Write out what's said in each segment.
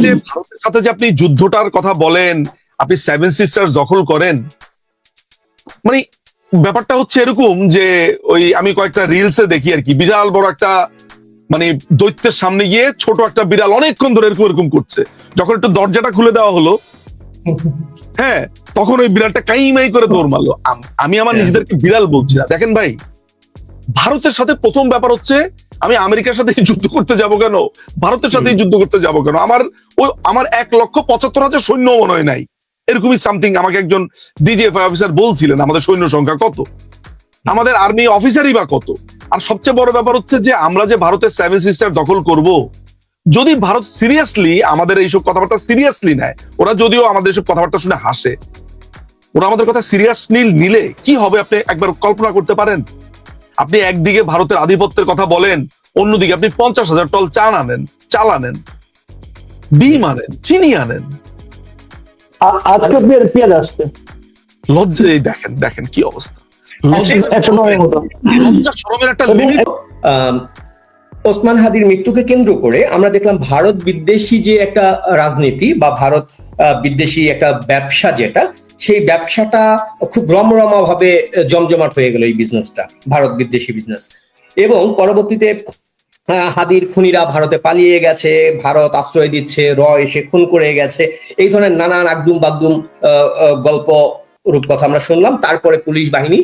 যে ভারতের সাথে যে আপনি যুদ্ধটার কথা বলেন, আপনি সেভেন সিস্টার্স দখল করেন, মানে ব্যাপারটা হচ্ছে এরকম যে ওই আমি কয়েকটা রিলসে দেখি আর কি, বিশাল বড় একটা মানে দৈত্যের সামনে গিয়ে ছোট একটা বিড়াল অনেকক্ষণ ধরে এরকম এরকম করছে, যখন একটু দরজাটা খুলে দেওয়া হলো, হ্যাঁ, তখন ওই বিড়ালটা কাইমাই করে দৌড় মারলো। আমি আমার নিজেদেরকে বিড়াল বলছি না। দেখেন ভাই, ভারতের সাথে প্রথম ব্যাপার হচ্ছে আমি আমেরিকার সাথে যুদ্ধ করতে যাব কেন, ভারতের সাথে যুদ্ধ করতে যাব কেন? আমার 1,75,000 সৈন্য মনে হয় নাই, এরকমই সামথিং আমাকে একজন ডিজিএফআই অফিসার বলছিলেন আমাদের সৈন্য সংখ্যা কত, আমাদের আর্মি অফিসারই বা কত। আর সবচেয়ে বড় ব্যাপার হচ্ছে যে আমরা যে ভারতের সেভেন সিস্টার দখল করব, যদি ভারত সিরিয়াসলি আমাদের এইসব কথাবার্তা সিরিয়াসলি নেয়, ওরা যদিও আমাদের এইসব কথাবার্তা শুনে হাসে, ওরা আমাদের কথা সিরিয়াসলি নিলে কি হবে আপনি একবার কল্পনা করতে পারেন? আপনি একদিকে ভারতের আধিপত্যের কথা বলেন, অন্যদিকে আপনি 50,000 টন চাল আনেন, ডিম আনেন, চিনি আনেন, আজকে পেঁয়াজ আসছে। লজ্জা, এই দেখেন দেখেন কি অবস্থা, লজ্জা শরমের একটা লিমিট। ওসমান হাদির মৃত্যুকে কেন্দ্র করে আমরা দেখলাম ভারত বিদ্বেষী যে একটা রাজনীতি বা ভারত বিদ্বেষী একটা ব্যবসা, যেটা সেই ব্যবসাটা খুব রমরমা ভাবে জমজমাট হয়ে গেল এই বিজনেসটা, ভারত বিদ্বেষী বিজনেস। এবং পরবর্তীতে হাদির খুনিরা ভারতে পালিয়ে গেছে, ভারত আশ্রয় দিচ্ছে, এসে খুন করে গেছে, এই ধরনের নানান আগদুম বাগদুম গল্প রূপকথা আমরা শুনলাম। তারপরে পুলিশ বাহিনী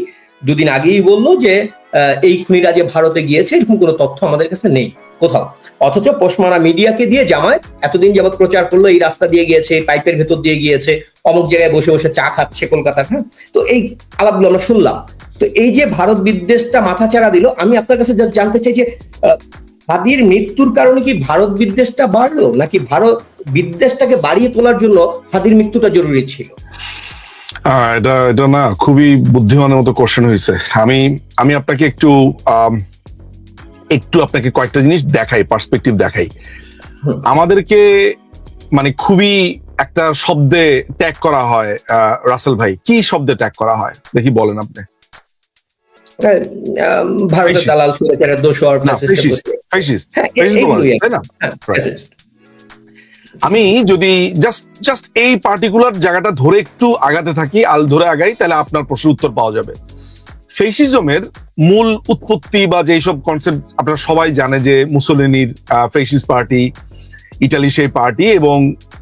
দুদিন আগেই বললো যে এই খুনিরা যে ভারতে গিয়েছে এরকম কোনো তথ্য আমাদের কাছে নেই কোথাও। অথচ পোষমারা মিডিয়াকে দিয়ে জামায়াত এতদিন যাবৎ প্রচার করলো এই রাস্তা দিয়ে গিয়েছে, পাইপের ভেতর দিয়ে গিয়েছে, অমুক জায়গায় বসে বসে চা খাচ্ছে কলকাতার। হ্যাঁ, তো এই আলাপগুলো আমরা শুনলাম। তো এই যে ভারত বিদ্বেষটা মাথাচাড়া দিল, আমি আপনার কাছে জানতে চাই যে হাদির মৃত্যুর কারণে কি ভারত বিদ্বেষটা বাড়লো, নাকি ভারত বিদ্বেষটাকে বাড়িয়ে তোলার জন্য হাদির মৃত্যুটা জরুরি ছিল? এটা না খুবই বুদ্ধিমানের মতো কোশ্চেন হয়েছে। আমি আপনাকে একটু আপনাকে কয়েকটা জিনিস দেখাই, পার্সপেক্টিভ দেখাই। আমাদেরকে মানে খুবই একটা শব্দে ট্যাগ করা হয়। রাসেল ভাই, কি শব্দে ট্যাগ করা হয় দেখি বলেন আপনি? ভারতের দালাল, সুরেচারের দোসর, ফ্যাসিস্ট, তাই না? আমি যদি জাস্ট এই পার্টিকুলার জায়গাটা ধরে একটু আগাতে থাকি, ধরে আগাই, তাহলে আপনার প্রশ্নের উত্তর পাওয়া যাবে। ফেসিজমের মূল উৎপত্তি বা যেসব কনসেপ্ট আপনারা সবাই জানে যে মুসোলিনির ফেসিস্ট পার্টি, ইটালি সেই পার্টি, এবং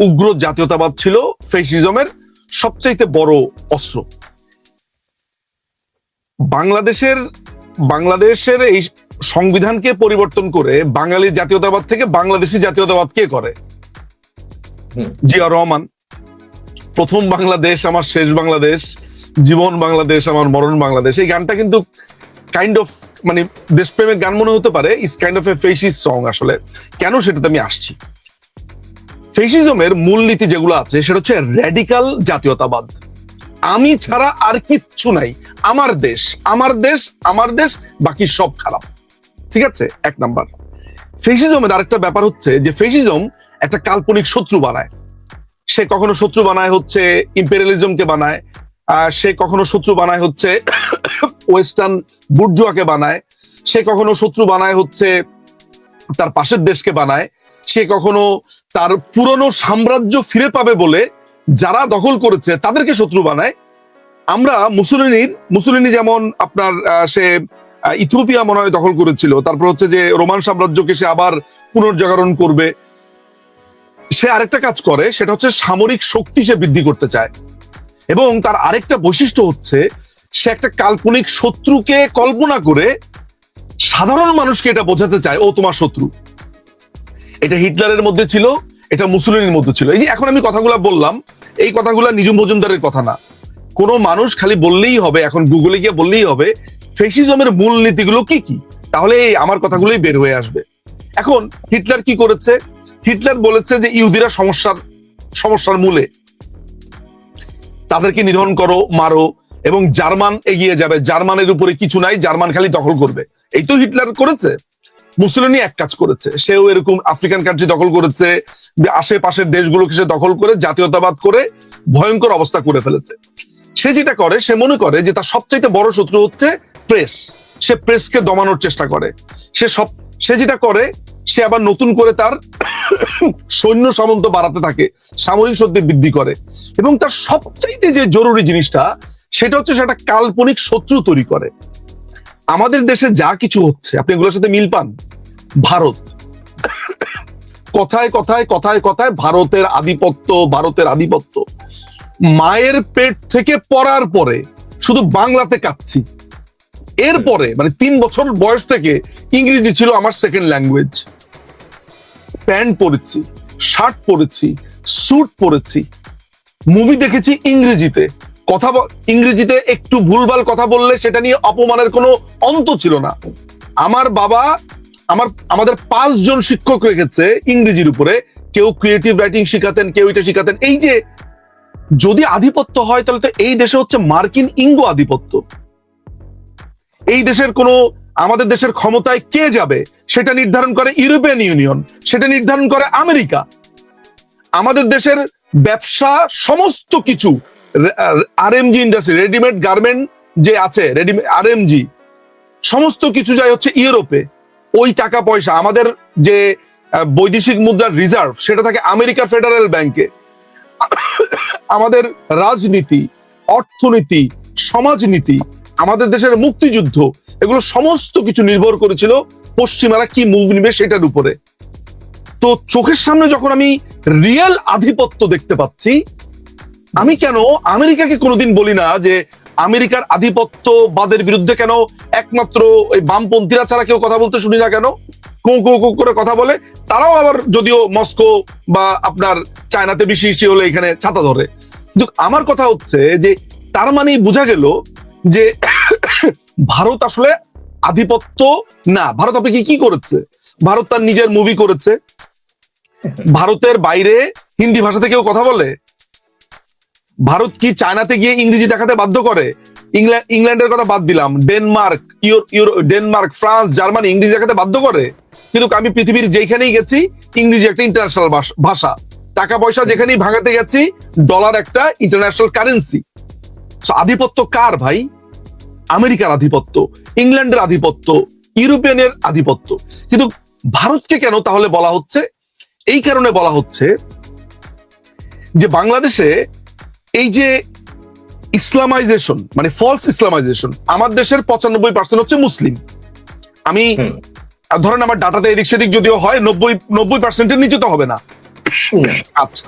উগ্র জাতীয়তাবাদ ছিল ফেসিজমের সবচাইতে বড় অস্ত্র। বাংলাদেশের এই সংবিধানকে পরিবর্তন করে বাঙালি জাতীয়তাবাদ থেকে বাংলাদেশি জাতীয়তাবাদ কে করে? জিয়া রহমান। প্রথম বাংলাদেশ আমার শেষ বাংলাদেশ, জীবন বাংলাদেশ আমার মরণ বাংলাদেশ। এই গানটা কিন্তু কাইন্ড অফ মানে দেশপ্রেমের গান মনে হতে পারে, is kind of A fascist song. আসলে কেন সেটাতে আমি আসছি। ফেসিজমের মূলনীতি যেগুলো আছে সেটা হচ্ছে র্যাডিক্যাল জাতীয়তাবাদ। আমি ছাড়া আর কিচ্ছু নাই, আমার দেশ আমার দেশ আমার দেশ, বাকি সব খারাপ। ঠিক আছে, এক নাম্বার। ফেসিজমের আরেকটা ব্যাপার হচ্ছে যে ফেসিজম একটা কাল্পনিক শত্রু বানায়। সে কখনো শত্রু বানায় হচ্ছে ইম্পেরিয়ালিজমকে বানায়, সে কখনো শত্রু বানায় হচ্ছে ওয়েস্টার্ন বুর্জুয়াকে বানায়, সে কখনো শত্রু বানায় হচ্ছে তার পাশের দেশকে বানায়, সে কখনো তার পুরনো সাম্রাজ্য ফিরে পাবে বলে যারা দখল করেছে তাদেরকে শত্রু বানায়। আমরা মুসোলিনি যেমন আপনার সে ইথিওপিয়া মনে হয় দখল করেছিল, তারপর হচ্ছে যে রোমান সাম্রাজ্যকে সে আবার পুনর্জাগরণ করবে। সে আরেকটা কাজ করে, সেটা হচ্ছে সামরিক শক্তি সে বৃদ্ধি করতে চায়। এবং তার আরেকটা বৈশিষ্ট্য হচ্ছে সে একটা কাল্পনিক শত্রুকে কল্পনা করে সাধারণ মানুষকে এটা বোঝাতে চায় ও তোমার শত্রু। এটা হিটলারের মধ্যে ছিল, এটা মুসোলিনির মধ্যে ছিল। এই যে এখন আমি কথাগুলো বললাম, এই কথাগুলো নিজুম মজুমদারের কথা না। কোনো মানুষ খালি বললেই হবে, এখন গুগলে গিয়ে বললেই হবে ফেসিজমের মূল নীতিগুলো কি কি, তাহলে আমার কথাগুলোই বের হয়ে আসবে। এখন হিটলার কি করেছে? হিটলার বলেছে যে ইহুদিরা সমস্যার মূলে, তাদেরকে নিধন করো, মারো, এবং জার্মান এগিয়ে যাবে, জার্মানের উপরে কিছু নাই, জার্মান খালি দখল করবে। এই তো হিটলার করেছে। মুসোলিনি এক কাজ করেছে, সেও এরকম আফ্রিকান কান্ট্রি দখল করেছে, আশেপাশের দেশগুলোকে সে দখল করে জাতীয়তাবাদ করে ভয়ঙ্কর অবস্থা করে ফেলেছে। সে যেটা করে, সে মনে করে যে তার সবচাইতে বড় শত্রু হচ্ছে প্রেস। সে প্রেসকে দমানোর চেষ্টা করে। সে সে যেটা করে, সে আবার নতুন করে তার সৈন্য সামন্ত বাড়াতে থাকে, সামরিক শক্তি বৃদ্ধি করে, এবং তার সবচাইতে যে জরুরি জিনিসটা সেটা হচ্ছে সেটা কাল্পনিক শত্রু তৈরি করে। আমাদের দেশে যা কিছু হচ্ছে আপনি এগুলোর সাথে মিল পান। ভারত, কথায় কথায় কথায় কথায় ভারতের আধিপত্য, ভারতের আধিপত্য। মায়ের পেট থেকে পড়ার পরে শুধু বাংলাতে কাচ্ছি। এরপরে মানে 3 বছর বয়স থেকে ইংরেজি ছিল আমার সেকেন্ড ল্যাঙ্গুয়েজ। প্যান্ট পরেছি, শার্ট পরেছি, স্যুট পরেছি, মুভি দেখেছি ইংরেজিতে, ইংরেজিতে একটু ভুলভাল কথা বললে সেটা নিয়ে অপমানের কোনো অন্ত ছিল না। আমার বাবা আমাদের 5 জন শিক্ষক রেখেছে ইংরেজির উপরে, কেউ ক্রিয়েটিভ রাইটিং শিখাতেন, কেউ এটা শিখাতেন। এই যে যদি আধিপত্য হয় তাহলে তো এই দেশে হচ্ছে মার্কিন ইঙ্গো আধিপত্য। এই দেশের আমাদের দেশের ক্ষমতায় কে যাবে সেটা নির্ধারণ করে ইউরোপিয়ান ইউনিয়ন, সেটা নির্ধারণ করে আমেরিকা। আমাদের দেশের ব্যবসা সমস্ত কিছু আরএমজি ইন্ডাস্ট্রি, রেডিমেড গার্মেন্ট যে আছে, আরএমজি সমস্ত কিছু যায় হচ্ছে ইউরোপে। ওই টাকা পয়সা আমাদের যে বৈদেশিক মুদ্রার রিজার্ভ সেটা থাকে আমেরিকার ফেডারেল ব্যাংকে। আমাদের রাজনীতি, অর্থনীতি, সমাজনীতি, আমাদের দেশের মুক্তিযুদ্ধ, এগুলো সমস্ত কিছু নির্ভর করেছিল পশ্চিমারা কি মুভ নিবে সেটার উপরে। তো চোখের সামনে যখন আমি রিয়েল আধিপত্য দেখতে পাচ্ছি, আমি কেন আমেরিকাকে কোনোদিন বলি না যে আমেরিকার আধিপত্যবাদের বিরুদ্ধে কেন একমাত্র ওই বামপন্থীরা ছাড়া কেউ কথা বলতে শুনি না কেন? কো কো কো করে কথা বলে। তারাও আবার যদিও মস্কো বা আপনার চায়নাতে বেশি হলে এখানে ছাতা ধরে। কিন্তু আমার কথা হচ্ছে যে তার মানে বোঝা গেল যে ভারত আসলে আধিপত্য না। ভারত আপনি কি করেছে? ভারত তার নিজের মুভি করেছে। ভারতের বাইরে হিন্দি ভাষাতে কেউ কথা বলে? ভারত কি চায়নাতে গিয়ে ইংরেজি দেখাতে বাধ্য করে? ইংল্যান্ডের কথা বাদ দিলাম, ডেনমার্ক, ফ্রান্স, জার্মানি ইংরেজি দেখাতে বাধ্য করে? কিন্তু আমি পৃথিবীর যেখানেই গেছি ইংরেজি একটা ইন্টারন্যাশনাল ভাষা। টাকা পয়সা যেখানেই ভাঙাতে গেছি ডলার একটা ইন্টারন্যাশনাল কারেন্সি। আধিপত্য কার ভাই? আমেরিকার আধিপত্য, ইংল্যান্ডের আধিপত্য, ইউরোপিয়ানের আধিপত্য। কিন্তু ভারতকে কেন তাহলে বলা হচ্ছে? এই কারণে বলা হচ্ছে যে বাংলাদেশে এই যে ইসলামাইজেশন, মানে ফলস ইসলামাইজেশন, আমার দেশের 95% হচ্ছে মুসলিম। আমি ধরেন আমার ডাটাতে এদিক সেদিক যদিও হয় 90%-এর নিচে তো হবে না। আচ্ছা,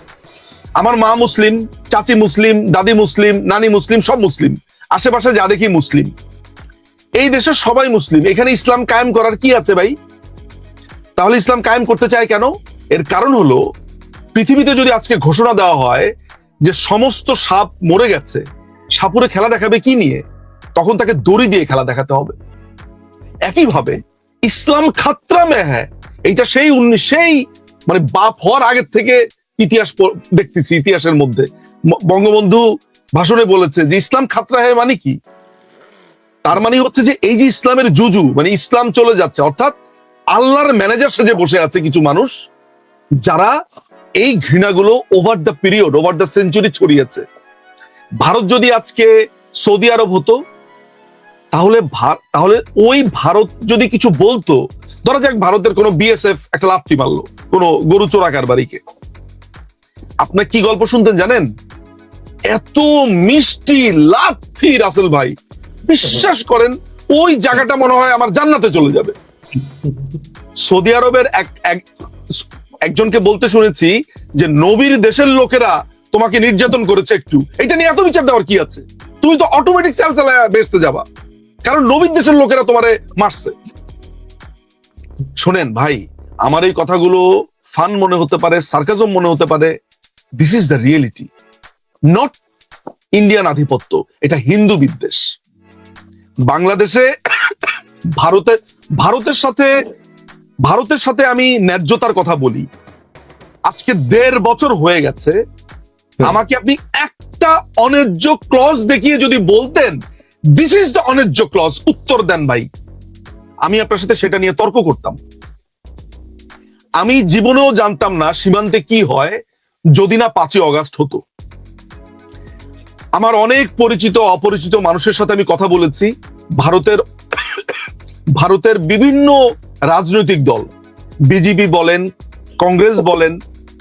আমার মা মুসলিম, চাচি মুসলিম, দাদি মুসলিম, নানি মুসলিম, সব মুসলিম, আশেপাশে যা দেখি মুসলিম। এই দেশে সবাই মুসলিম, এখানে ইসলাম কায়েম করার কি আছে ভাই? তাহলে ইসলাম কায়েম করতে চায় কেন? এর কারণ হলো পৃথিবীতে যদি আজকে ঘোষণা দেওয়া হয় যে সমস্ত সাপ মরে গেছে, সাপুরে খেলা দেখাবে কি নিয়ে? তখন তাকে দড়ি দিয়ে খেলা দেখাতে হবে। একইভাবে ইসলাম খাতরা মে হ্যায়, এইটা সেই মানে বাপ হওয়ার আগের থেকে ইতিহাস দেখতেছি। ইতিহাসের মধ্যে বঙ্গবন্ধু ভাষণে বলেছে যে ইসলাম খাতরা হ্যায় মানে কি? তার মানে হচ্ছে যে এই যে ইসলামের জুজু, মানে ইসলাম চলে যাচ্ছে, অর্থাৎ আল্লাহর ম্যানেজার সেজে বসে আছে কিছু মানুষ, যারা এই ঘৃণাগুলো over the period, over the century ছড়িয়েছে। ভারত যদি আজকে সৌদি আরব হতো, তাহলে ওই ভারত যদি কিছু বলতো, ধরা যাক ভারতের কোনো বিএসএফ একটা লাথি মারলো কোনো গরু চোরা কারবারিকে, আপনার কি গল্প শুনতেন জানেন? এত মিষ্টি লাথি রাসেল ভাই, বিশ্বাস করেন ওই জায়গাটা মনে হয় আমার জান্নাতে চলে যাবে। সৌদি আরবের একজনকে বলতে শুনেছি যে নবীর দেশের লোকেরা তোমাকে নির্যাতন করেছে, একটু এটা নিয়ে এত বিচার দেওয়ার কি আছে? তুমি তো অটোমেটিক চাল চালায় বেসতে যাবা, কারণ নবীর দেশের লোকেরা তোমারে মারছে। শোনেন ভাই, আমার এই কথাগুলো ফান মনে হতে পারে, সার্কাজম মনে হতে পারে, this is the reality, not Indian আধিপত্য, এটা হিন্দু বিদ্বেষ। বাংলাদেশে ভারতের সাথে আমি ন্যায্যতার কথা বলি। আজকে 1.5 বছর হয়ে গেছে, আমাকে আপনি একটা অন্যায্য ক্লজ দেখিয়ে যদি বলতেন দিস ইজ দ্য অন্যায্য ক্লজ, উত্তর দেন ভাই, আমি আপনার সাথে সেটা নিয়ে তর্ক করতাম। আমি জীবনেও জানতাম না সীমান্তে কি হয় যদি না 5ই অগাস্ট হতো। আমার অনেক পরিচিত অপরিচিত মানুষের সাথে আমি কথা বলেছি, ভারতের বিভিন্ন রাজনৈতিক দল, বিজেপি বলেন, কংগ্রেস বলেন,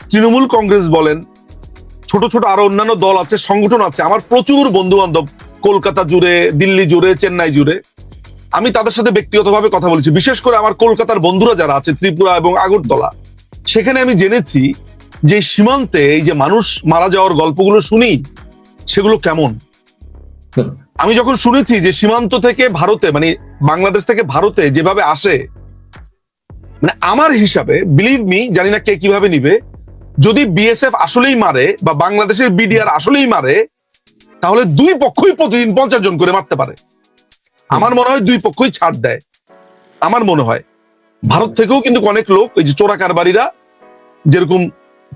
তৃণমূল কংগ্রেস বলেন, ছোট ছোট আরো অন্যান্য দল আছে, সংগঠন আছে, আমার প্রচুর বন্ধু বান্ধব কলকাতা জুড়ে, দিল্লি জুড়ে, চেন্নাই জুড়ে। আমি তাদের সাথে ব্যক্তিগতভাবে কথা বলেছি, বিশেষ করে আমার কলকাতার বন্ধুরা যারা আছে, ত্রিপুরা এবং আগরতলা, সেখানে আমি জেনেছি যে সীমান্তে এই যে মানুষ মারা যাওয়ার গল্পগুলো শুনি, সেগুলো কেমন। আমি যখন শুনেছি যে সীমান্ত থেকে ভারতে, মানে বাংলাদেশ থেকে ভারতে যেভাবে আসে, মানে আমার হিসাবে, বিলিভ মি, জানি না কে কিভাবে নিবে, যদি বিএসএফ আসলেই মারে বা বাংলাদেশের বিডিআর আসলেই মারে, তাহলে দুই পক্ষই প্রতিদিন 50 জন করে মারতে পারে। আমার মনে হয় দুই পক্ষই ছাড় দেয়। আমার মনে হয় ভারত থেকেও কিন্তু অনেক লোক, ওই যে চোরা কারবারিরা যেরকম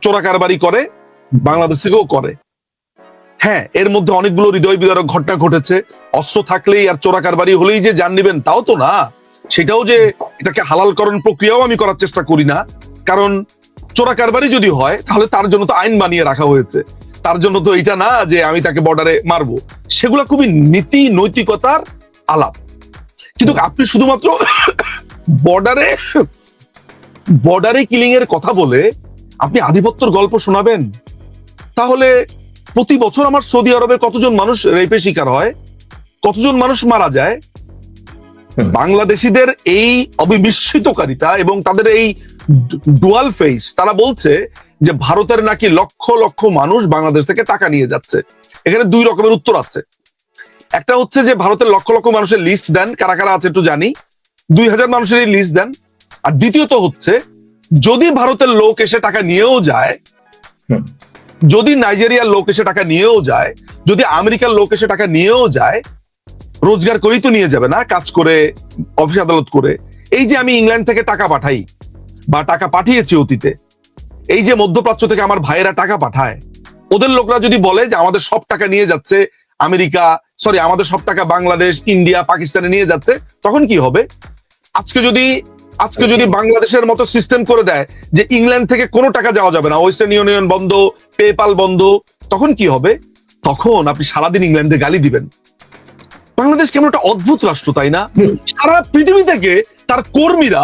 চোরা কারবারি করে, বাংলাদেশ থেকেও করে। হ্যাঁ, এর মধ্যে অনেকগুলো হৃদয় বিদারক ঘটনা ঘটেছে। অস্ত্র থাকলেই আর চোরা কারবারি হলেই যে জান নিবেন তাও তো না। সেটাও যে এটাকে হালালকরণ প্রক্রিয়াও আমি করার চেষ্টা করি না, কারণ চোরা কারবারি যদি হয় তাহলে তার জন্য তো আইন বানিয়ে রাখা হয়েছে। তার জন্য তো এটা না যে আমি তাকে বর্ডারে মারবো। সেগুলো খুবই নীতি নৈতিকতার আলাপ। কিন্তু আপনি শুধুমাত্র বর্ডারে কিলিং এর কথা বলে আপনি আধিপত্যের গল্প শোনাবেন, তাহলে প্রতি বছর আমার সৌদি আরবে কতজন মানুষ রেপে শিকার হয়, কতজন মানুষ মারা যায়। বাংলাদেশিদের এই অবিমিশ্রিতকারিতা এবং তাদের এই ডুয়াল ফেস, তারা বলছে যে ভারতের নাকি লক্ষ লক্ষ মানুষ বাংলাদেশ থেকে টাকা নিয়ে যাচ্ছে। এখানে দুই রকমের উত্তর আছে। একটা হচ্ছে যে ভারতের লক্ষ লক্ষ মানুষের লিস্ট দেন, কারা কারা আছে একটু জানি, 2000 মানুষের এই লিস্ট দেন। আর দ্বিতীয়ত হচ্ছে, যদি ভারতের লোক এসে টাকা নিয়েও যায়, যদি নাইজেরিয়ার লোক এসে টাকা নিয়েও যায়, যদি আমেরিকার লোক এসে টাকা নিয়েও যায়, রোজগার করেই তো নিয়ে যাবে না, কাজ করে, অফিস আদালত করে। এই যে আমি ইংল্যান্ড থেকে টাকা পাঠাই বা টাকা পাঠিয়েছি অতীতে, এই যে মধ্যপ্রাচ্য থেকে আমার ভাইয়েরা টাকা পাঠায়, ওদের লোকরা যদি বলে যে আমাদের সব টাকা নিয়ে যাচ্ছে আমেরিকা, সরি আমাদের সব টাকা বাংলাদেশ, ইন্ডিয়া, পাকিস্তানে নিয়ে যাচ্ছে, তখন কি হবে? আজকে যদি বাংলাদেশের মতো সিস্টেম করে দেয় যে ইংল্যান্ড থেকে কোনো টাকা যাওয়া যাবে না, ওয়েস্টার্ন ইউনিয়ন বন্ধ, পেপাল বন্ধ, তখন কি হবে? তখন আপনি সারাদিন ইংল্যান্ডে গালি দিবেন। বাংলাদেশ কেমন একটা অদ্ভুত রাষ্ট্র, তাই না? সারা পৃথিবী থেকে তার কর্মীরা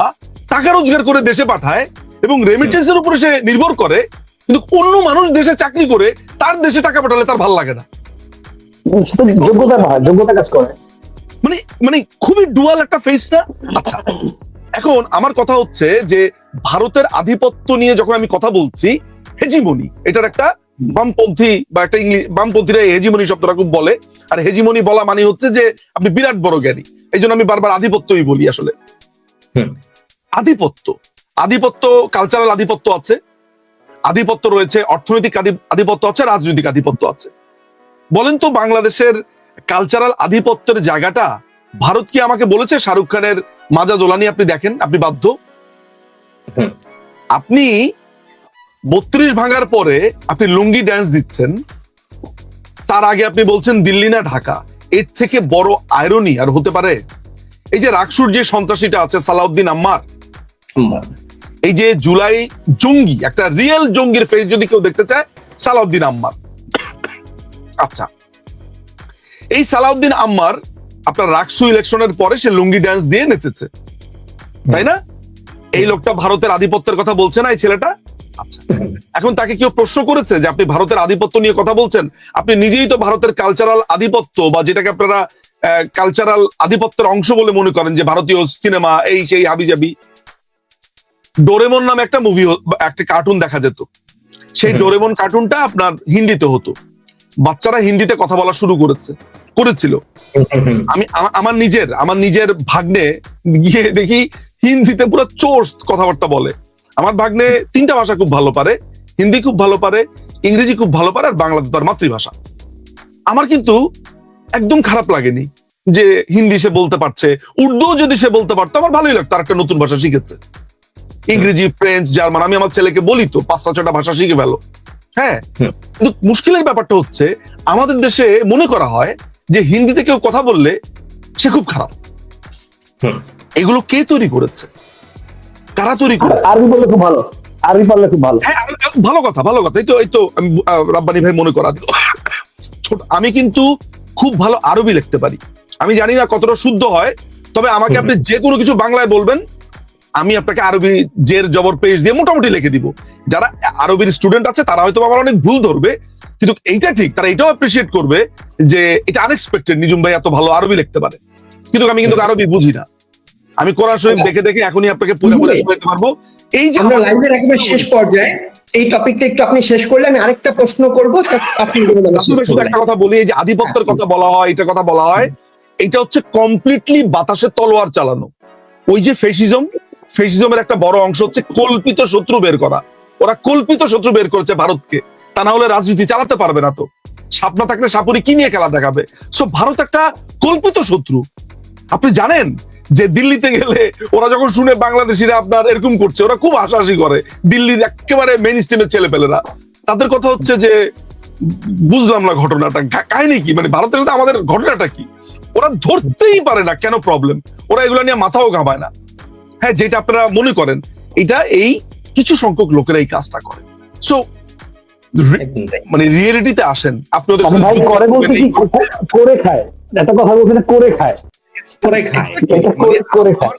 টাকা রোজগার করে দেশে পাঠায় এবং রেমিটেন্সের উপরে সে নির্ভর করে, কিন্তু অন্য মানুষ দেশে চাকরি করে তার দেশে টাকা পাঠালে তার ভালো লাগে না। যোগ্যতা কাজ করে। মানে খুবই ডুয়াল একটা ফেস না? আচ্ছা, এখন আমার কথা হচ্ছে যে ভারতের আধিপত্য নিয়ে যখন আমি কথা বলছি, হেজিমনি, এটার একটা বামপন্থী বা একটা বামপন্থীরা হেজিমনি শব্দটা খুব বলে। আর হেজিমনি বলা মানে হচ্ছে যে আপনি বিরাট বড় জ্ঞানী। এই জন্য আমি বারবার আধিপত্যই বলি। আসলে আধিপত্য কালচারাল আধিপত্য আছে, আধিপত্য রয়েছে, অর্থনৈতিক আধিপত্য আছে, রাজনৈতিক আধিপত্য আছে। বলেন তো বাংলাদেশের কালচারাল আধিপত্যের জায়গাটা ভারত কি আমাকে বলেছে শাহরুখ খানের মাজা দোলানি আপনি দেখেন, আপনি বাধ্য? আপনি 32 ভাঙার পরে আপনি লুঙ্গি ড্যান্স দিচ্ছেন, তার আগে আপনি বলছেন দিল্লি না ঢাকা। এর থেকে বড় আয়রনি আর হতে পারে? এই যে রাকসুর যে সন্ত্রাসীটা আছে সালাউদ্দিন আম্মার, এই যে জুলাই জঙ্গি, একটা রিয়েল জঙ্গির ফেস যদি কেউ দেখতে চায়, সালাউদ্দিন আম্মার। আচ্ছা, এই সালাউদ্দিন আম্মার আপনার রাকসু ইলেকশনের পরে সে লুঙ্গি ড্যান্স দিয়ে নেচেছে, তাই না? এই লোকটা ভারতের আধিপত্যের কথা বলছে না, এই ছেলেটা? আচ্ছা, এখন তাকে কেউ প্রশ্ন করেছে যে আপনি ভারতের আধিপত্য নিয়ে কথা বলছেন? আপনি নিজেই তো ভারতের কালচারাল আধিপত্য, বা যেটাকে আপনারা কালচারাল আধিপত্যের অংশ বলে মনে করেন, যে ভারতীয় সিনেমা, এই সেই হাবিজাবি। ডোরেমন নামে একটা মুভি, একটা কার্টুন দেখা যেত। সেই ডোরেমন কার্টুনটা আপনার হিন্দিতে হতো। বাচ্চারা হিন্দিতে কথা বলা শুরু করেছিল। আমি আমার নিজের ভাগ্নে গিয়ে দেখি হিন্দিতে পুরো চোর্স কথাবার্তা বলে। আমার ভাগ্নে 3টা ভাষা খুব ভালো পারে, হিন্দি খুব ভালো পারে, ইংরেজি খুব ভালো পারে, আর বাংলা তার মাতৃভাষা। আমার কিন্তু একদম খারাপ লাগেনি যে হিন্দি সে বলতে পারছে। উর্দু যদি সে বলতে পারতো আমার ভালোই লাগতো, আর একটা নতুন ভাষা শিখেছে। ইংরেজি, ফ্রেঞ্চ, জার্মান, আমি আমার ছেলেকে বলি তো 5টা-6টা ভাষা শিখে ফেলো। হ্যাঁ, কিন্তু মুশকিলের ব্যাপারটা হচ্ছে আমাদের দেশে মনে করা হয় যে হিন্দিতে কেউ কথা বললে সে খুব খারাপ। এগুলো কে তৈরি করেছে? কারা তৈরি করেছে? আরবি বললে খুব ভালো, আরবি পারলে খুব ভালো। হ্যাঁ, ভালো কথা। এই তো রাব্বানি ভাই মনে করা দিল। আমি কিন্তু খুব ভালো আরবি লিখতে পারি। আমি জানি না কতটা শুদ্ধ হয়, তবে আমাকে আপনি যে কোনো কিছু বাংলায় বলবেন, আমি আপনাকে আরবি জের জবর পেশ দিয়ে মোটামুটি লিখে দিব। যারা আরবির স্টুডেন্ট আছে তারা হয়তো আমার অনেক ভুল ধরবে, কিন্তু এইটা ঠিক, তারা এটাও অ্যাপ্রিসিয়েট করবে যে এটা আনএক্সপেক্টেড নিজুম ভাই এত ভালো আরবি লিখতে পারে। কিন্তু আমি কিন্তু আরবি বুঝি না, আমি কোরআন শরীফ দেখে দেখে এখনই আপনাকে পুরো পুরো শোনাতে পারবো। এই যে আমরা লাইভের একেবারে শেষ পর্যায়ে এই টপিকটা একটু আপনি শেষ করলে আমি আরেকটা প্রশ্ন করবো। শুধু একটা কথা বলি, এই যে আধিপত্যের কথা বলা হয়, এটা কথা বলা হয়, এটা হচ্ছে কমপ্লিটলি বাতাসে তলোয়ার চালানো। ওই যে ফেসিজমের একটা বড় অংশ হচ্ছে কল্পিত শত্রু বের করা। ওরা কল্পিত শত্রু বের করেছে ভারতকে, তা না হলে রাজনীতি চালাতে পারবে না। তো সাপ না থাকলে সাপুরি কি নিয়ে খেলা দেখাবে? সো ভারত একটা কল্পিত শত্রু। আপনি জানেন যে দিল্লিতে গেলে ওরা যখন শুনে বাংলাদেশিরা আপনার এরকম করছে, ওরা খুব হাসাহাসি করে। দিল্লির একেবারে মেইন স্ট্রিমের ছেলেপেলেরা, তাদের কথা হচ্ছে যে বুঝলাম না ঘটনাটা কাহিনী কি, মানে ভারতের সাথে আমাদের ঘটনাটা কি। ওরা ধরতেই পারে না কেন প্রবলেম, ওরা এগুলো নিয়ে মাথাও ঘামায় না। হ্যাঁ, যেটা আপনারা মনে করেন এটা এই কিছু সংখ্যক লোকেরা এই কাজটা করে। সো মানে রিয়েলিটিতে আসেন আপনি ওদের ভাই করে বলতে কি করে খায়, একটা কথা বলতে করে খায়, করে খায়। করে খায়।